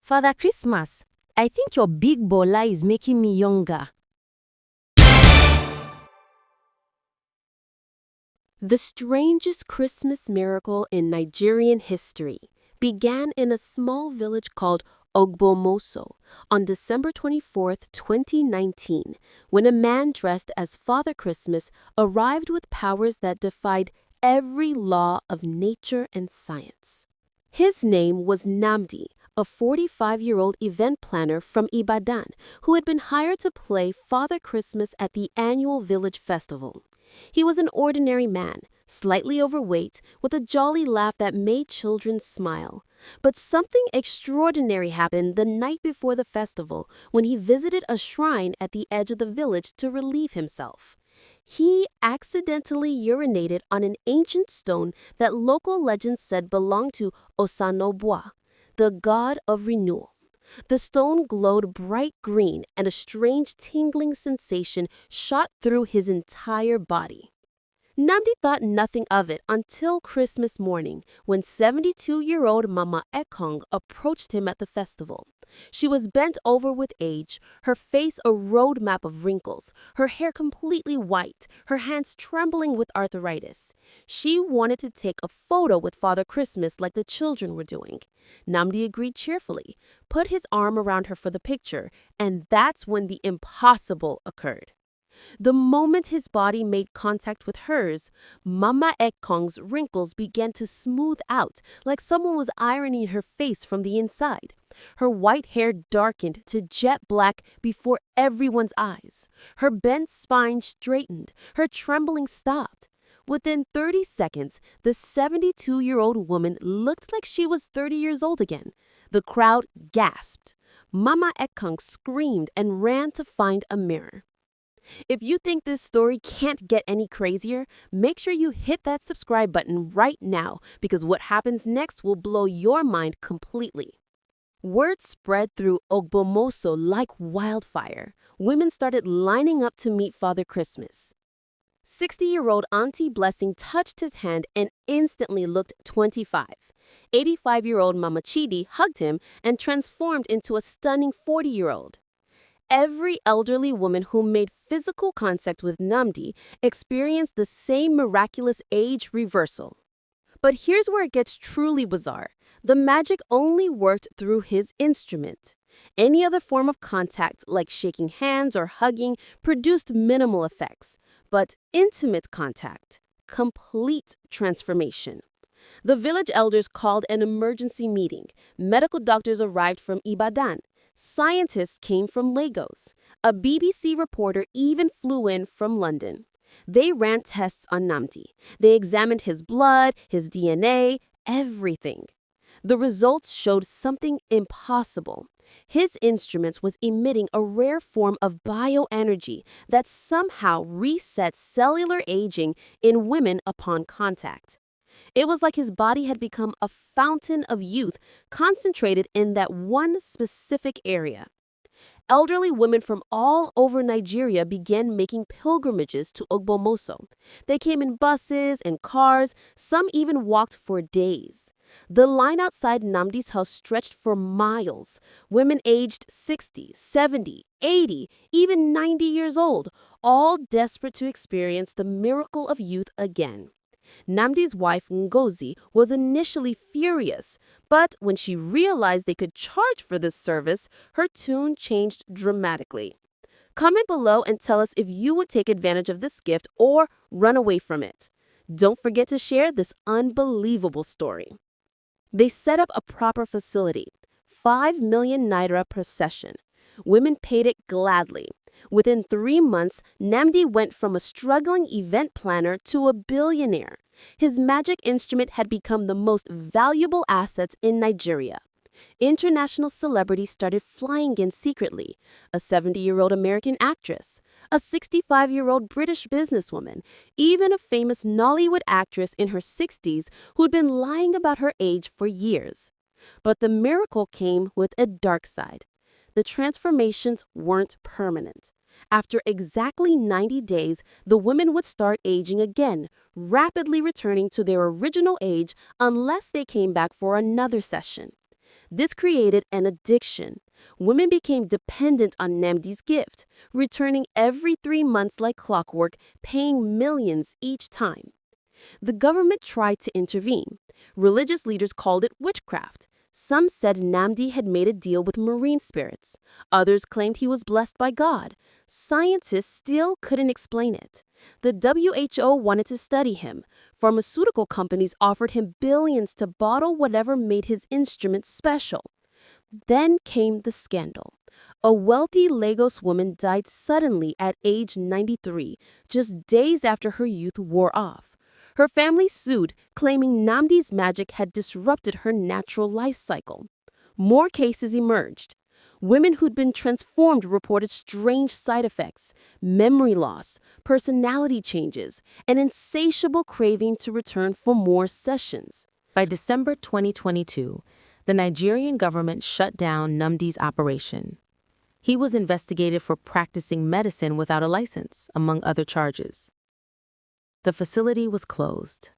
Father Christmas, I think your big Gbola is making me younger. The strangest Christmas miracle in Nigerian history began in a small village called Ogbomoso on December 24th, 2019, when a man dressed as Father Christmas arrived with powers that defied every law of nature and science. His name was Namdi, a 45-year-old event planner from Ibadan who had been hired to play Father Christmas at the annual village festival. He was an ordinary man, slightly overweight, with a jolly laugh that made children smile. But something extraordinary happened the night before the festival when he visited a shrine at the edge of the village to relieve himself. He accidentally urinated on an ancient stone that local legends said belonged to Osanobwa, the god of renewal. The stone glowed bright green and a strange tingling sensation shot through his entire body. Namdi thought nothing of it until Christmas morning when 72-year-old Mama Ekong approached him at the festival. She was bent over with age, her face a roadmap of wrinkles, her hair completely white, her hands trembling with arthritis. She wanted to take a photo with Father Christmas like the children were doing. Namdi agreed cheerfully, put his arm around her for the picture, and that's when the impossible occurred. The moment his body made contact with hers, Mama Ekong's wrinkles began to smooth out like someone was ironing her face from the inside. Her white hair darkened to jet black before everyone's eyes. Her bent spine straightened. Her trembling stopped. Within 30 seconds, the 72-year-old woman looked like she was 30 years old again. The crowd gasped. Mama Ekong screamed and ran to find a mirror. If you think this story can't get any crazier, make sure you hit that subscribe button right now because what happens next will blow your mind completely. Word spread through Ogbomoso like wildfire. Women started lining up to meet Father Christmas. 60-year-old Auntie Blessing touched his hand and instantly looked 25. 85-year-old Mama Chidi hugged him and transformed into a stunning 40-year-old. Every elderly woman who made physical contact with Namdi experienced the same miraculous age reversal. But here's where it gets truly bizarre. The magic only worked through his instrument. Any other form of contact, like shaking hands or hugging, produced minimal effects. But intimate contact, complete transformation. The village elders called an emergency meeting. Medical doctors arrived from Ibadan. Scientists came from Lagos. A BBC reporter even flew in from London. They ran tests on Namdi. They examined his blood, his DNA, everything. The results showed something impossible. His instrument was emitting a rare form of bioenergy that somehow resets cellular aging in women upon contact. It was like his body had become a fountain of youth concentrated in that one specific area. Elderly women from all over Nigeria began making pilgrimages to Ogbomoso. They came in buses and cars, some even walked for days. The line outside Namdi's house stretched for miles. Women aged 60, 70, 80, even 90 years old, all desperate to experience the miracle of youth again. Namdi's wife, Ngozi, was initially furious, but when she realized they could charge for this service, her tune changed dramatically. Comment below and tell us if you would take advantage of this gift or run away from it. Don't forget to share this unbelievable story. They set up a proper facility, 5 million Naira per session. Women paid it gladly. Within 3 months, Namdi went from a struggling event planner to a billionaire. His magic instrument had become the most valuable assets in Nigeria. International celebrities started flying in secretly. A 70-year-old American actress, a 65-year-old British businesswoman, even a famous Nollywood actress in her 60s who'd been lying about her age for years. But the miracle came with a dark side. The transformations weren't permanent. After exactly 90 days, the women would start aging again, rapidly returning to their original age unless they came back for another session. This created an addiction. Women became dependent on Namdi's gift, returning every 3 months like clockwork, paying millions each time. The government tried to intervene. Religious leaders called it witchcraft. Some said Namdi had made a deal with marine spirits. Others claimed he was blessed by God. Scientists still couldn't explain it. The WHO wanted to study him. Pharmaceutical companies offered him billions to bottle whatever made his instrument special. Then came the scandal. A wealthy Lagos woman died suddenly at age 93, just days after her youth wore off. Her family sued, claiming Namdi's magic had disrupted her natural life cycle. More cases emerged. Women who'd been transformed reported strange side effects, memory loss, personality changes, an insatiable craving to return for more sessions. By December 2022, the Nigerian government shut down Namdi's operation. He was investigated for practicing medicine without a license, among other charges. The facility was closed.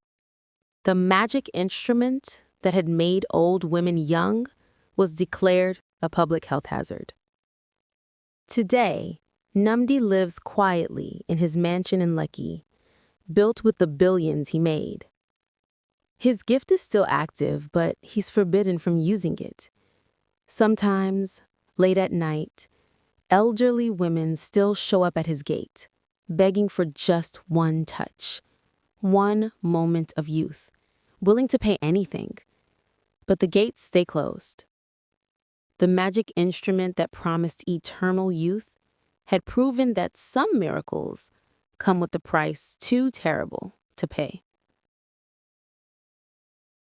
The magic instrument that had made old women young was declared a public health hazard. Today, Namdi lives quietly in his mansion in Lekki, built with the billions he made. His gift is still active, but he's forbidden from using it. Sometimes, late at night, elderly women still show up at his gate, begging for just one touch, one moment of youth, willing to pay anything. But the gates stay closed. The magic instrument that promised eternal youth had proven that some miracles come with a price too terrible to pay.